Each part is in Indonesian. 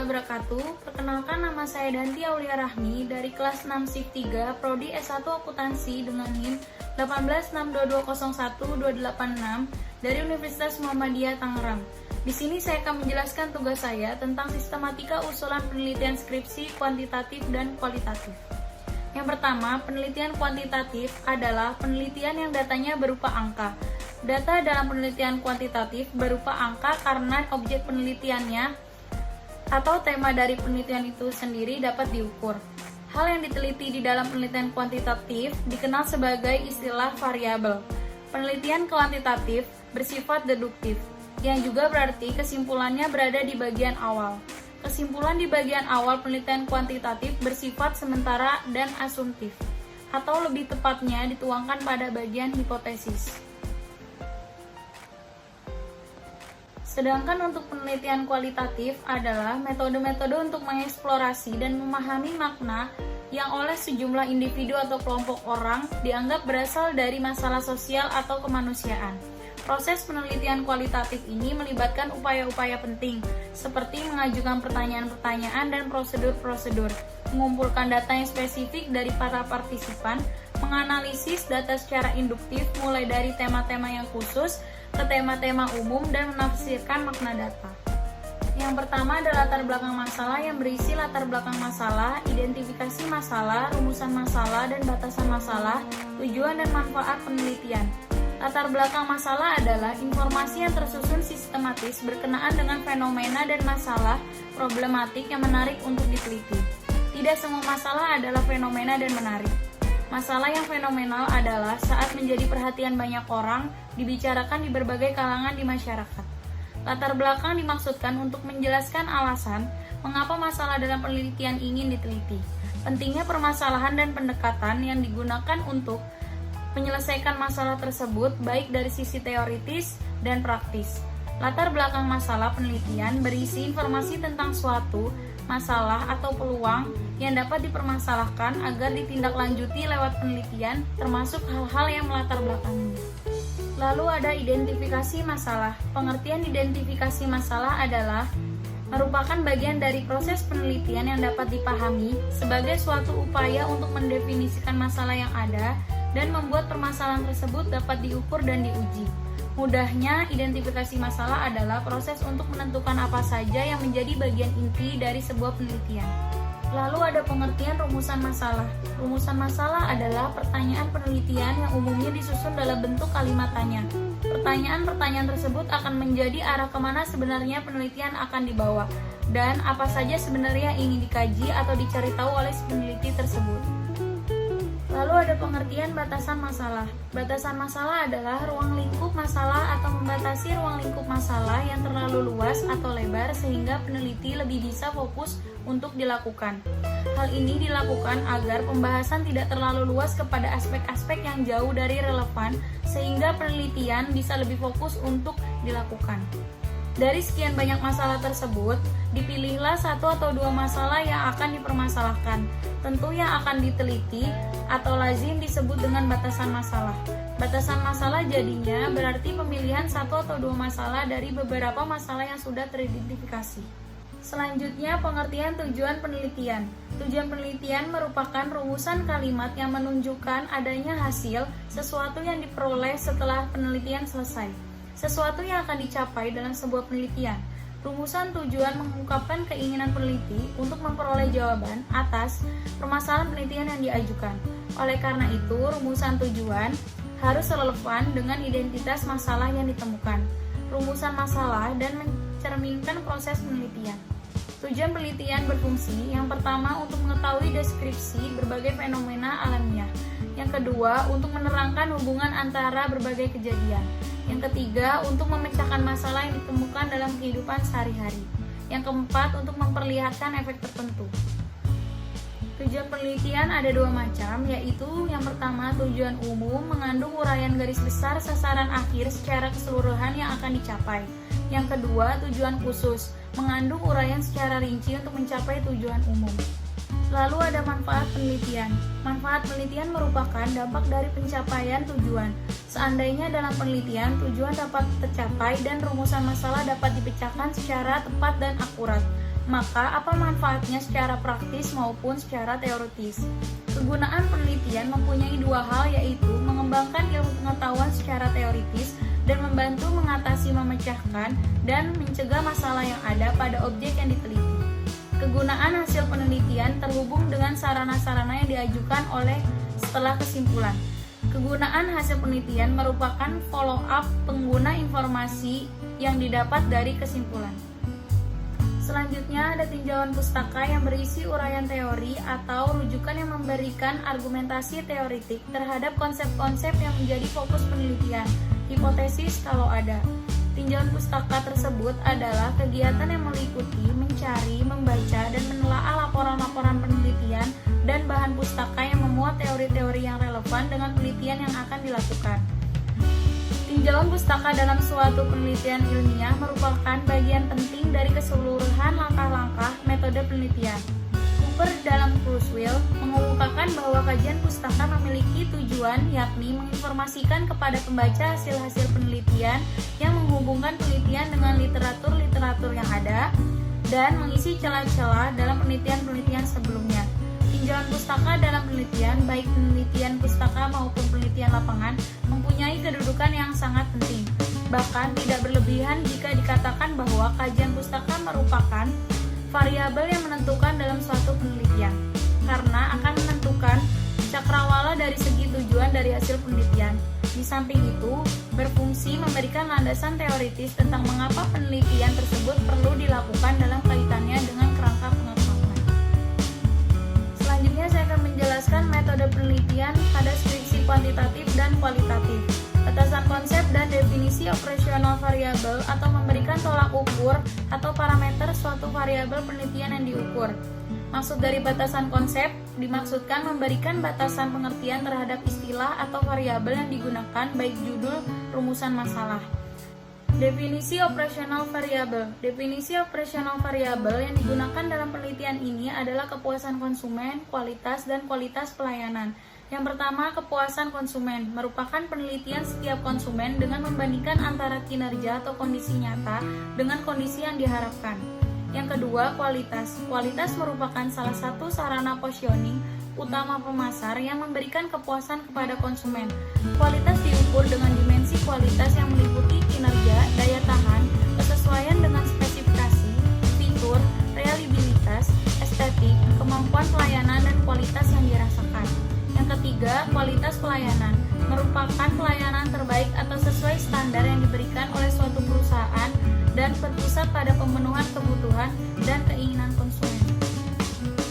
wabarakatuh. Perkenalkan, nama saya Danti Aulia Rahmi dari kelas 6 SIP 3 Prodi S1 Akuntansi dengan NIM 1862201-286 dari Universitas Muhammadiyah Tangerang. Di sini saya akan menjelaskan tugas saya tentang sistematika usulan penelitian skripsi kuantitatif dan kualitatif. Yang pertama, penelitian kuantitatif adalah penelitian yang datanya berupa angka. Data dalam penelitian kuantitatif berupa angka karena objek penelitiannya atau tema dari penelitian itu sendiri dapat diukur. Hal yang diteliti di dalam penelitian kuantitatif dikenal sebagai istilah variabel. Penelitian kuantitatif bersifat deduktif, yang juga berarti kesimpulannya berada di bagian awal. Kesimpulan di bagian awal penelitian kuantitatif bersifat sementara dan asumtif, atau lebih tepatnya dituangkan pada bagian hipotesis. Sedangkan untuk penelitian kualitatif adalah metode-metode untuk mengeksplorasi dan memahami makna yang oleh sejumlah individu atau kelompok orang dianggap berasal dari masalah sosial atau kemanusiaan. Proses penelitian kualitatif ini melibatkan upaya-upaya penting, seperti mengajukan pertanyaan-pertanyaan dan prosedur-prosedur, mengumpulkan data yang spesifik dari para partisipan, menganalisis data secara induktif mulai dari tema-tema yang khusus ke tema-tema umum dan menafsirkan makna data. Yang pertama adalah latar belakang masalah yang berisi latar belakang masalah, identifikasi masalah, rumusan masalah, dan batasan masalah, tujuan dan manfaat penelitian. Latar belakang masalah adalah informasi yang tersusun sistematis berkenaan dengan fenomena dan masalah problematik yang menarik untuk diteliti. Tidak semua masalah adalah fenomena dan menarik. Masalah yang fenomenal adalah saat menjadi perhatian banyak orang, dibicarakan di berbagai kalangan di masyarakat. Latar belakang dimaksudkan untuk menjelaskan alasan mengapa masalah dalam penelitian ingin diteliti. Pentingnya permasalahan dan pendekatan yang digunakan untuk menyelesaikan masalah tersebut baik dari sisi teoritis dan praktis. Latar belakang masalah penelitian berisi informasi tentang suatu masalah atau peluang yang dapat dipermasalahkan agar ditindaklanjuti lewat penelitian, termasuk hal-hal yang melatar belakanginya. Lalu ada identifikasi masalah. Pengertian identifikasi masalah adalah merupakan bagian dari proses penelitian yang dapat dipahami sebagai suatu upaya untuk mendefinisikan masalah yang ada dan membuat permasalahan tersebut dapat diukur dan diuji. Mudahnya, identifikasi masalah adalah proses untuk menentukan apa saja yang menjadi bagian inti dari sebuah penelitian. Lalu ada pengertian rumusan masalah. Rumusan masalah adalah pertanyaan penelitian yang umumnya disusun dalam bentuk kalimat tanya. Pertanyaan-pertanyaan tersebut akan menjadi arah kemana sebenarnya penelitian akan dibawa, dan apa saja sebenarnya ingin dikaji atau dicari tahu oleh peneliti tersebut. Lalu ada pengertian batasan masalah. Batasan masalah adalah ruang lingkup masalah atau membatasi ruang lingkup masalah yang terlalu luas atau lebar sehingga peneliti lebih bisa fokus untuk dilakukan. Hal ini dilakukan agar pembahasan tidak terlalu luas kepada aspek-aspek yang jauh dari relevan sehingga penelitian bisa lebih fokus untuk dilakukan. Dari sekian banyak masalah tersebut, dipilihlah satu atau dua masalah yang akan dipermasalahkan. Tentu yang akan diteliti atau lazim disebut dengan batasan masalah. Batasan masalah jadinya berarti pemilihan satu atau dua masalah dari beberapa masalah yang sudah teridentifikasi. Selanjutnya, pengertian tujuan penelitian. Tujuan penelitian merupakan rumusan kalimat yang menunjukkan adanya hasil sesuatu yang diperoleh setelah penelitian selesai. Sesuatu yang akan dicapai dalam sebuah penelitian. Rumusan tujuan mengungkapkan keinginan peneliti untuk memperoleh jawaban atas permasalahan penelitian yang diajukan. Oleh karena itu, rumusan tujuan harus relevan dengan identitas masalah yang ditemukan, rumusan masalah, dan mencerminkan proses penelitian. Tujuan penelitian berfungsi yang pertama untuk mengetahui deskripsi berbagai fenomena alamiah. Yang kedua, untuk menerangkan hubungan antara berbagai kejadian. Yang ketiga, untuk memecahkan masalah yang ditemukan dalam kehidupan sehari-hari. Yang keempat, untuk memperlihatkan efek tertentu. Tujuan penelitian ada dua macam, yaitu yang pertama tujuan umum mengandung uraian garis besar sasaran akhir secara keseluruhan yang akan dicapai. Yang kedua, tujuan khusus mengandung uraian secara rinci untuk mencapai tujuan umum. Lalu ada manfaat penelitian. Manfaat penelitian merupakan dampak dari pencapaian tujuan. Seandainya dalam penelitian tujuan dapat tercapai dan rumusan masalah dapat dipecahkan secara tepat dan akurat, Maka apa manfaatnya secara praktis maupun secara teoritis? Kegunaan penelitian mempunyai dua hal, yaitu mengembangkan ilmu pengetahuan secara teoritis dan membantu mengatasi, memecahkan, dan mencegah masalah yang ada pada objek yang diteliti. Kegunaan hasil penelitian terhubung dengan sarana-sarana yang diajukan oleh setelah kesimpulan. Kegunaan hasil penelitian merupakan follow-up pengguna informasi yang didapat dari kesimpulan. Selanjutnya ada tinjauan pustaka yang berisi uraian teori atau rujukan yang memberikan argumentasi teoritik terhadap konsep-konsep yang menjadi fokus penelitian, hipotesis kalau ada. Tinjauan pustaka tersebut adalah kegiatan yang meliputi mencari, membaca, dan menelaah laporan-laporan penelitian dan bahan pustaka yang memuat teori-teori yang relevan dengan penelitian yang akan dilakukan. Tinjauan pustaka dalam suatu penelitian ilmiah merupakan bagian penting dari keseluruhan langkah-langkah metode penelitian. Cooper dalam Kurzweil mengemukakan bahwa kajian pustaka memiliki tujuan, yakni menginformasikan kepada pembaca hasil-hasil penelitian yang menghubungkan penelitian dengan literatur-literatur yang ada dan mengisi celah-celah dalam penelitian-penelitian sebelumnya. Tinjauan pustaka dalam penelitian, baik penelitian pustaka maupun penelitian lapangan, mempunyai kedudukan yang sangat penting. Bahkan tidak berlebihan jika dikatakan bahwa kajian pustaka merupakan variabel yang menentukan dalam suatu penelitian, karena akan menentukan cakrawala dari segi tujuan dari hasil penelitian. Di samping itu, berfungsi memberikan landasan teoritis tentang mengapa penelitian tersebut perlu dilakukan dalam kaitannya dengan kerangka pengetahuan. Selanjutnya saya akan menjelaskan metode penelitian pada skripsi kuantitatif dan kualitatif. Batasan konsep dan definisi operasional variabel atau memberikan tolak ukur atau parameter suatu variabel penelitian yang diukur. Maksud dari batasan konsep dimaksudkan memberikan batasan pengertian terhadap istilah atau variabel yang digunakan, baik judul, rumusan masalah. Definisi operasional variabel. Definisi operasional variabel yang digunakan dalam penelitian ini adalah kepuasan konsumen, kualitas, dan kualitas pelayanan. Yang pertama, kepuasan konsumen merupakan penelitian setiap konsumen dengan membandingkan antara kinerja atau kondisi nyata dengan kondisi yang diharapkan. Yang kedua, kualitas. Kualitas merupakan salah satu sarana positioning utama pemasar yang memberikan kepuasan kepada konsumen. Kualitas diukur dengan dimensi kualitas yang meliputi kinerja, daya tahan, kesesuaian dengan spesifikasi, fitur, reliabilitas, estetik, kemampuan pelayanan, dan kualitas yang dirasakan. Yang ketiga, kualitas pelayanan merupakan pelayanan terbaik atau sesuai standar yang diberikan oleh suatu perusahaan dan berpusat pada pemenuhan kebutuhan dan keinginan konsumen.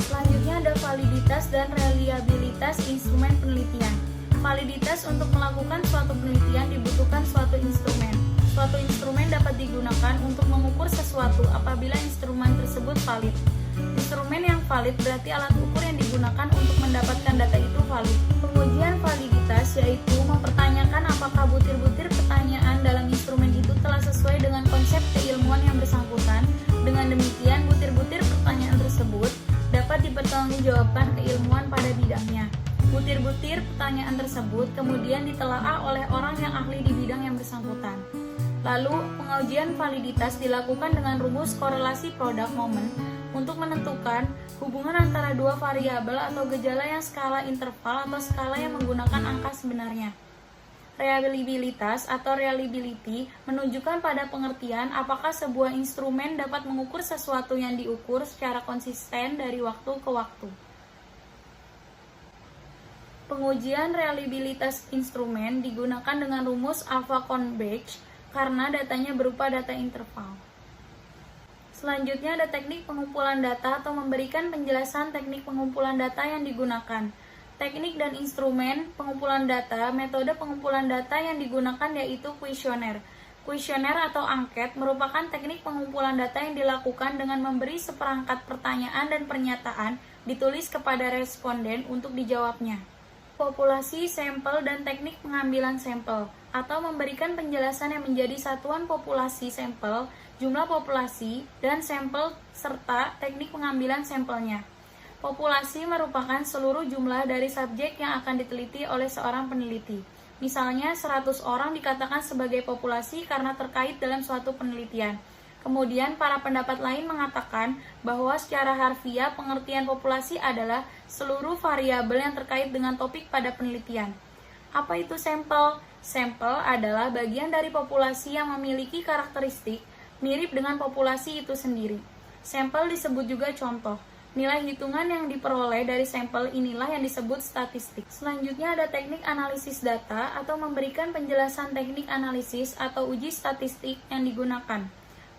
Selanjutnya ada validitas dan reliabilitas instrumen penelitian. Validitas untuk melakukan suatu penelitian dibutuhkan suatu instrumen. Suatu instrumen dapat digunakan untuk mengukur sesuatu apabila instrumen tersebut valid. Instrumen yang valid berarti alat ukur yang digunakan untuk mendapatkan data itu valid. Pengujian validitas yaitu mempertanyakan apakah butir-butir pertanyaan dalam instrumen itu telah sesuai dengan konsep keilmuan yang bersangkutan. Dengan demikian, butir-butir pertanyaan tersebut dapat dipertanggungjawabkan keilmuan pada bidangnya. Butir-butir pertanyaan tersebut kemudian ditelaah oleh orang yang ahli di bidang yang bersangkutan. Lalu, pengujian validitas dilakukan dengan rumus korelasi produk moment untuk menentukan hubungan antara dua variabel atau gejala yang skala interval atau skala yang menggunakan angka sebenarnya. Reliabilitas atau reliability menunjukkan pada pengertian apakah sebuah instrumen dapat mengukur sesuatu yang diukur secara konsisten dari waktu ke waktu. Pengujian reliabilitas instrumen digunakan dengan rumus alpha-convex karena datanya berupa data interval. Selanjutnya ada teknik pengumpulan data atau memberikan penjelasan teknik pengumpulan data yang digunakan. Teknik dan instrumen pengumpulan data, metode pengumpulan data yang digunakan yaitu kuesioner. Kuesioner atau angket merupakan teknik pengumpulan data yang dilakukan dengan memberi seperangkat pertanyaan dan pernyataan ditulis kepada responden untuk dijawabnya. Populasi, sampel, dan teknik pengambilan sampel atau memberikan penjelasan yang menjadi satuan populasi sampel, jumlah populasi, dan sampel serta teknik pengambilan sampelnya. Populasi merupakan seluruh jumlah dari subjek yang akan diteliti oleh seorang peneliti. Misalnya 100 orang dikatakan sebagai populasi karena terkait dalam suatu penelitian. Kemudian, para pendapat lain mengatakan bahwa secara harfiah pengertian populasi adalah seluruh variabel yang terkait dengan topik pada penelitian. Apa itu sampel? Sampel adalah bagian dari populasi yang memiliki karakteristik mirip dengan populasi itu sendiri. Sampel disebut juga contoh. Nilai hitungan yang diperoleh dari sampel inilah yang disebut statistik. Selanjutnya ada teknik analisis data atau memberikan penjelasan teknik analisis atau uji statistik yang digunakan.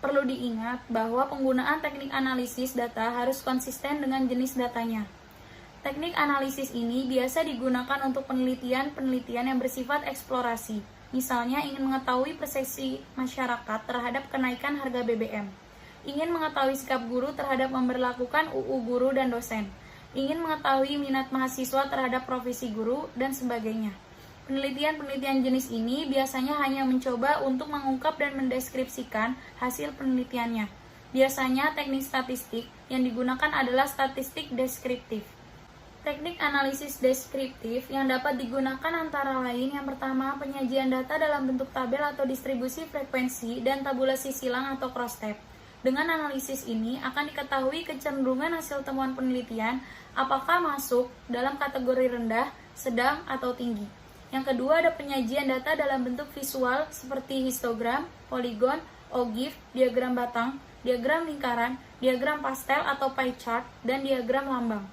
Perlu diingat bahwa penggunaan teknik analisis data harus konsisten dengan jenis datanya. Teknik analisis ini biasa digunakan untuk penelitian-penelitian yang bersifat eksplorasi. Misalnya ingin mengetahui persepsi masyarakat terhadap kenaikan harga BBM. Ingin mengetahui sikap guru terhadap memberlakukan UU guru dan dosen. Ingin mengetahui minat mahasiswa terhadap profesi guru, dan sebagainya. Penelitian-penelitian jenis ini biasanya hanya mencoba untuk mengungkap dan mendeskripsikan hasil penelitiannya. Biasanya teknik statistik yang digunakan adalah statistik deskriptif. Teknik analisis deskriptif yang dapat digunakan antara lain yang pertama, penyajian data dalam bentuk tabel atau distribusi frekuensi dan tabulasi silang atau cross-tab. Dengan analisis ini akan diketahui kecenderungan hasil temuan penelitian apakah masuk dalam kategori rendah, sedang, atau tinggi. Yang kedua ada penyajian data dalam bentuk visual seperti histogram, poligon, ogif, diagram batang, diagram lingkaran, diagram pastel atau pie chart, dan diagram lambang.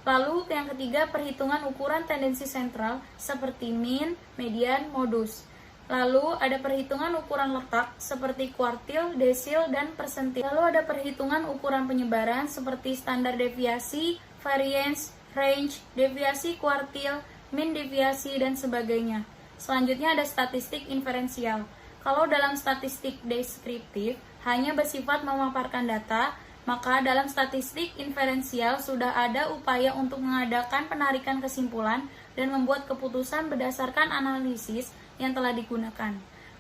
Lalu yang ketiga perhitungan ukuran tendensi sentral seperti mean, median, modus. Lalu ada perhitungan ukuran letak seperti kuartil, desil, dan persentil. Lalu ada perhitungan ukuran penyebaran seperti standar deviasi, variance, range, deviasi kuartil, min deviasi, dan sebagainya. Selanjutnya ada statistik inferensial. Kalau dalam statistik deskriptif hanya bersifat memaparkan data, maka dalam statistik inferensial sudah ada upaya untuk mengadakan penarikan kesimpulan dan membuat keputusan berdasarkan analisis yang telah digunakan.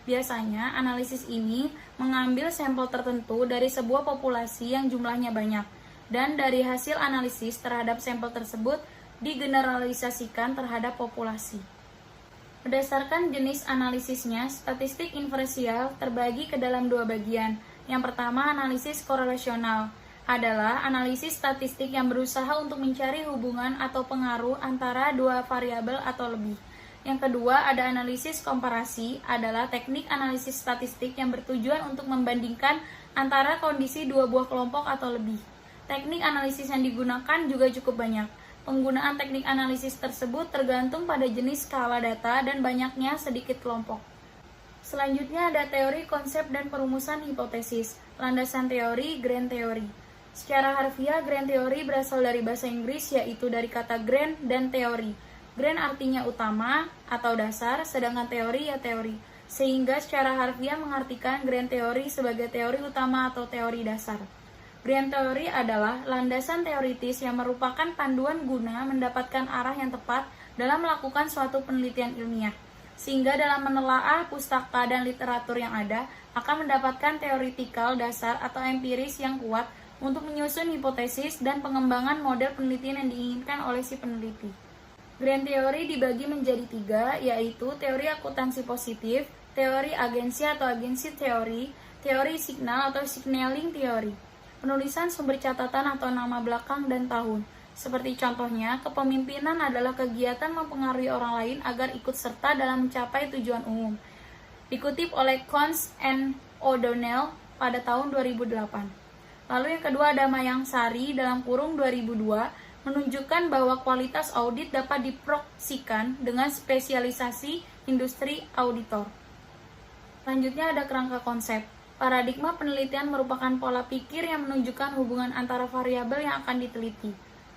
Biasanya analisis ini mengambil sampel tertentu dari sebuah populasi yang jumlahnya banyak, dan dari hasil analisis terhadap sampel tersebut digeneralisasikan terhadap populasi. Berdasarkan jenis analisisnya, statistik inferensial terbagi ke dalam dua bagian. Yang pertama, analisis korelasional adalah analisis statistik yang berusaha untuk mencari hubungan atau pengaruh antara dua variabel atau lebih. Yang kedua, ada analisis komparasi adalah teknik analisis statistik yang bertujuan untuk membandingkan antara kondisi dua buah kelompok atau lebih. Teknik analisis yang digunakan juga cukup banyak. Penggunaan teknik analisis tersebut tergantung pada jenis skala data dan banyaknya sedikit kelompok. Selanjutnya ada teori, konsep, dan perumusan hipotesis. Landasan teori, grand theory. Secara harfiah, grand theory berasal dari bahasa Inggris, yaitu dari kata grand dan teori. Grand artinya utama atau dasar, sedangkan teori ya teori. Sehingga secara harfiah mengartikan grand theory sebagai teori utama atau teori dasar. Grand theory adalah landasan teoritis yang merupakan panduan guna mendapatkan arah yang tepat dalam melakukan suatu penelitian ilmiah. Sehingga dalam menelaah pustaka dan literatur yang ada, akan mendapatkan teoritikal dasar atau empiris yang kuat untuk menyusun hipotesis dan pengembangan model penelitian yang diinginkan oleh si peneliti. Grand theory dibagi menjadi tiga, yaitu teori akuntansi positif, teori agensi atau agensi teori, teori signal atau signaling teori. Penulisan sumber catatan atau nama belakang dan tahun. Seperti contohnya, kepemimpinan adalah kegiatan mempengaruhi orang lain agar ikut serta dalam mencapai tujuan umum. Dikutip oleh Cons and O'Donnell pada tahun 2008. Lalu yang kedua ada Mayang Sari dalam kurung 2002 menunjukkan bahwa kualitas audit dapat diproksikan dengan spesialisasi industri auditor. Selanjutnya ada kerangka konsep. Paradigma penelitian merupakan pola pikir yang menunjukkan hubungan antara variabel yang akan diteliti.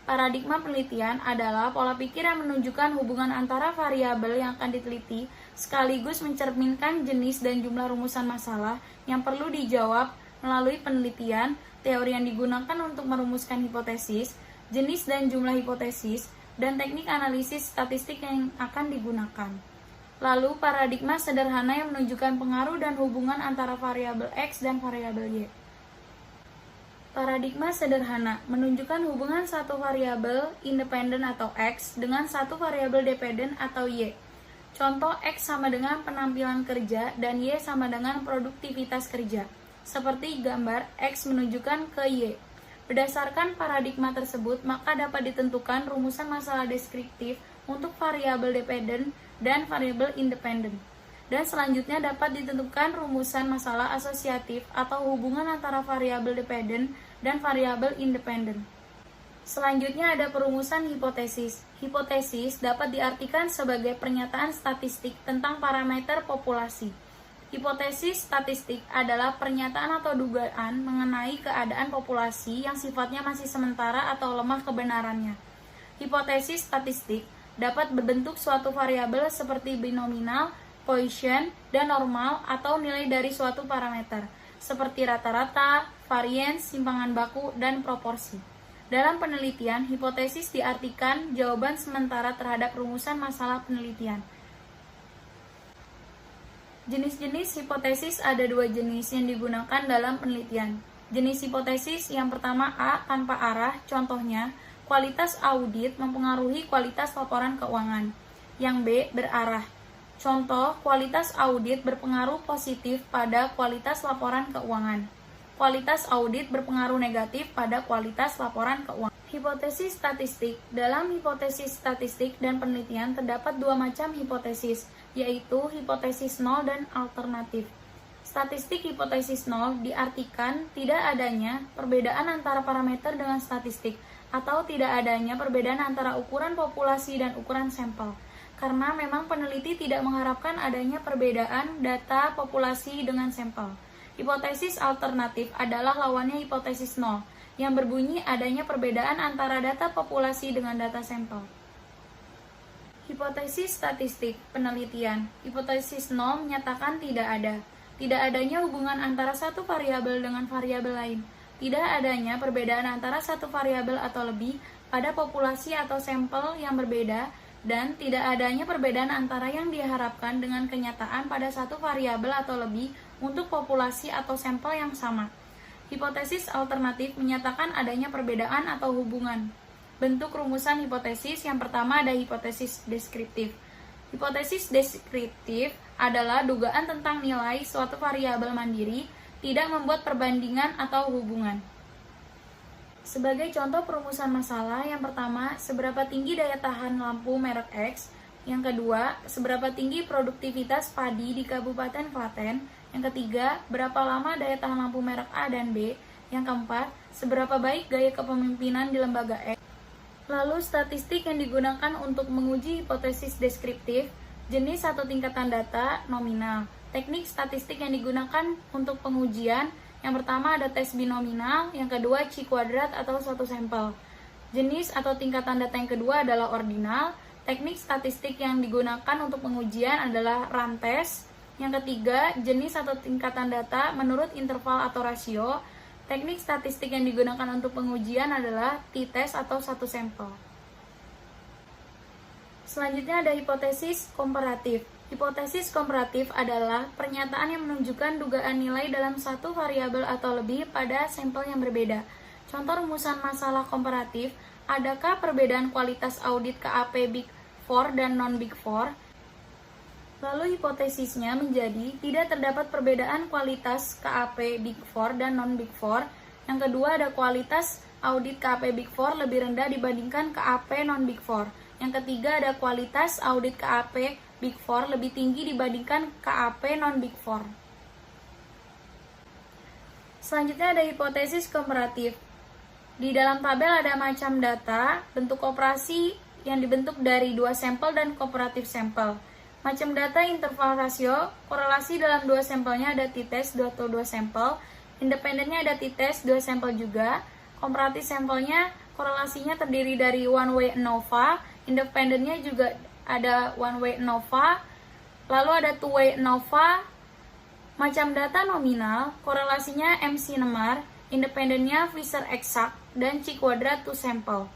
Paradigma penelitian adalah pola pikir yang menunjukkan hubungan antara variabel yang akan diteliti, sekaligus mencerminkan jenis dan jumlah rumusan masalah yang perlu dijawab melalui penelitian, teori yang digunakan untuk merumuskan hipotesis, jenis dan jumlah hipotesis, dan teknik analisis statistik yang akan digunakan. Lalu, paradigma sederhana yang menunjukkan pengaruh dan hubungan antara variabel X dan variabel Y. Paradigma sederhana menunjukkan hubungan satu variabel independen atau X dengan satu variabel dependen atau Y. Contoh, X sama dengan penampilan kerja dan Y sama dengan produktivitas kerja. seperti gambar X menunjukkan ke Y. Berdasarkan paradigma tersebut, maka dapat ditentukan rumusan masalah deskriptif untuk variabel dependent dan variabel independent. Dan selanjutnya dapat ditentukan rumusan masalah asosiatif atau hubungan antara variabel dependent dan variabel independent. Selanjutnya ada perumusan hipotesis. Hipotesis dapat diartikan sebagai pernyataan statistik tentang parameter populasi. Hipotesis statistik adalah pernyataan atau dugaan mengenai keadaan populasi yang sifatnya masih sementara atau lemah kebenarannya. Hipotesis statistik dapat berbentuk suatu variabel seperti binominal, Poisson, dan normal atau nilai dari suatu parameter, seperti rata-rata, variance, simpangan baku, dan proporsi. Dalam penelitian, hipotesis diartikan jawaban sementara terhadap rumusan masalah penelitian. Jenis-jenis hipotesis ada dua jenis yang digunakan dalam penelitian. Jenis hipotesis yang pertama A tanpa arah, contohnya kualitas audit mempengaruhi kualitas laporan keuangan. Yang B berarah, contoh kualitas audit berpengaruh positif pada kualitas laporan keuangan. Kualitas audit berpengaruh negatif pada kualitas laporan keuangan. Hipotesis statistik. Dalam hipotesis statistik dan penelitian terdapat dua macam hipotesis, yaitu hipotesis nol dan alternatif. Statistik hipotesis nol diartikan tidak adanya perbedaan antara parameter dengan statistik, atau tidak adanya perbedaan antara ukuran populasi dan ukuran sampel. Karena memang peneliti tidak mengharapkan adanya perbedaan data populasi dengan sampel. Hipotesis alternatif adalah lawannya hipotesis nol, yang berbunyi adanya perbedaan antara data populasi dengan data sampel. Hipotesis statistik penelitian. Hipotesis nol menyatakan tidak adanya hubungan antara satu variabel dengan variabel lain, tidak adanya perbedaan antara satu variabel atau lebih pada populasi atau sampel yang berbeda, dan tidak adanya perbedaan antara yang diharapkan dengan kenyataan pada satu variabel atau lebih untuk populasi atau sampel yang sama. Hipotesis alternatif menyatakan adanya perbedaan atau hubungan. Bentuk rumusan hipotesis yang pertama ada hipotesis deskriptif. Hipotesis deskriptif adalah dugaan tentang nilai suatu variabel mandiri, tidak membuat perbandingan atau hubungan. Sebagai contoh perumusan masalah, yang pertama, seberapa tinggi daya tahan lampu merek X. Yang kedua, seberapa tinggi produktivitas padi di Kabupaten Klaten. Yang ketiga, berapa lama daya tahan lampu merek A dan B. Yang keempat, seberapa baik gaya kepemimpinan di lembaga X. Lalu, statistik yang digunakan untuk menguji hipotesis deskriptif, jenis atau tingkatan data, nominal. Teknik statistik yang digunakan untuk pengujian, yang pertama ada tes binominal, yang kedua C-kuadrat atau suatu sampel. Jenis atau tingkatan data yang kedua adalah ordinal. Teknik statistik yang digunakan untuk pengujian adalah run test. Yang ketiga, jenis atau tingkatan data menurut interval atau rasio. Teknik statistik yang digunakan untuk pengujian adalah t-test atau satu sampel. Selanjutnya ada hipotesis komparatif. Hipotesis komparatif adalah pernyataan yang menunjukkan dugaan nilai dalam satu variabel atau lebih pada sampel yang berbeda. Contoh rumusan masalah komparatif, adakah perbedaan kualitas audit KAP Big 4 dan non-Big 4? Lalu hipotesisnya menjadi tidak terdapat perbedaan kualitas KAP Big 4 dan non-Big 4. Yang kedua ada kualitas audit KAP Big 4 lebih rendah dibandingkan KAP non-Big 4. Yang ketiga ada kualitas audit KAP Big 4 lebih tinggi dibandingkan KAP non-Big 4. Selanjutnya ada hipotesis komparatif. Di dalam tabel ada macam data, bentuk operasi yang dibentuk dari dua sampel dan komparatif sampel. Macam data interval rasio, korelasi dalam dua sampelnya ada t-test atau dua sampel, independennya ada t-test dua sampel juga, komparatif sampelnya korelasinya terdiri dari one way ANOVA, independennya juga ada one way ANOVA, lalu ada two way ANOVA. Macam data nominal, korelasinya MC-NEMAR, independennya Fisher exact, dan C-kuadrat to sample.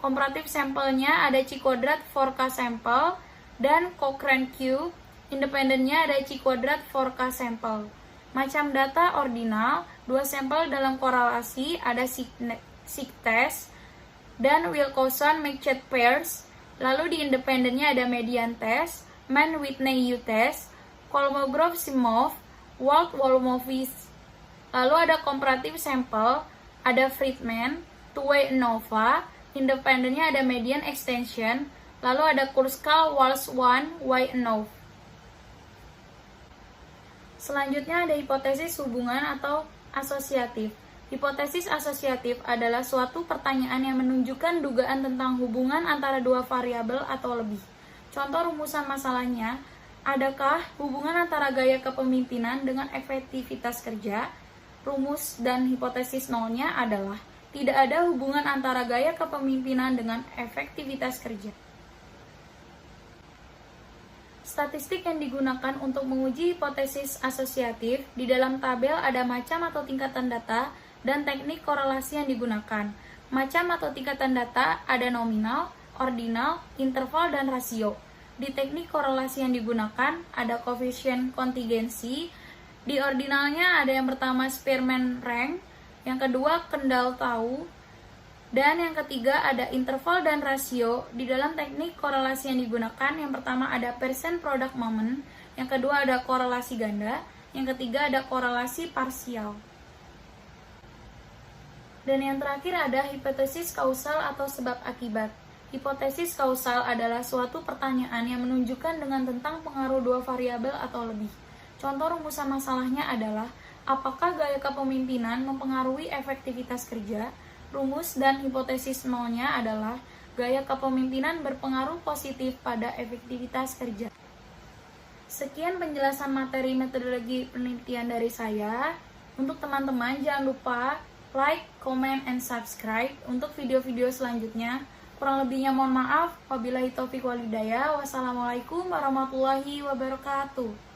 Komparatif sampelnya ada C-kuadrat 4K sampel, dan Cochrane Q, independennya ada C-kuadrat 4K sampel. Macam data ordinal, dua sampel dalam korelasi ada sig-test dan Wilcoxon-McChord pairs. Lalu di independennya ada median test, Mann-Whitney U test, Kolmogorov-Simov, Wald-Wolfowitz Lalu ada comparative sample, ada Friedman, two-way ANOVA, independennya ada median extension, lalu ada Kruskal-Walsh 1, Y ANOVA. Selanjutnya ada hipotesis hubungan atau asosiatif. Hipotesis asosiatif adalah suatu pertanyaan yang menunjukkan dugaan tentang hubungan antara dua variabel atau lebih. Contoh rumusan masalahnya, adakah hubungan antara gaya kepemimpinan dengan efektivitas kerja? Rumus dan hipotesis nolnya adalah tidak ada hubungan antara gaya kepemimpinan dengan efektivitas kerja. Statistik yang digunakan untuk menguji hipotesis asosiatif, di dalam tabel ada macam atau tingkatan data dan teknik korelasi yang digunakan. Macam atau tingkatan data ada nominal, ordinal, interval, dan rasio. Di teknik korelasi yang digunakan ada koefisien kontingensi. Di ordinalnya ada yang pertama Spearman rank, yang kedua Kendall-Tau, dan yang ketiga ada interval dan rasio. Di dalam teknik korelasi yang digunakan, yang pertama ada percent product moment, yang kedua ada korelasi ganda, yang ketiga ada korelasi parsial. Dan yang terakhir ada hipotesis kausal atau sebab akibat. Hipotesis kausal adalah suatu pertanyaan yang menunjukkan dengan tentang pengaruh dua variabel atau lebih. Contoh rumusan masalahnya adalah apakah gaya kepemimpinan mempengaruhi efektivitas kerja? Rumus dan hipotesis nolnya adalah gaya kepemimpinan berpengaruh positif pada efektivitas kerja. Sekian penjelasan materi metodologi penelitian dari saya. Untuk teman-teman jangan lupa like, comment, and subscribe untuk video-video selanjutnya. Kurang lebihnya mohon maaf. Wabillahi taufiq wal hidayah. Wassalamualaikum warahmatullahi wabarakatuh.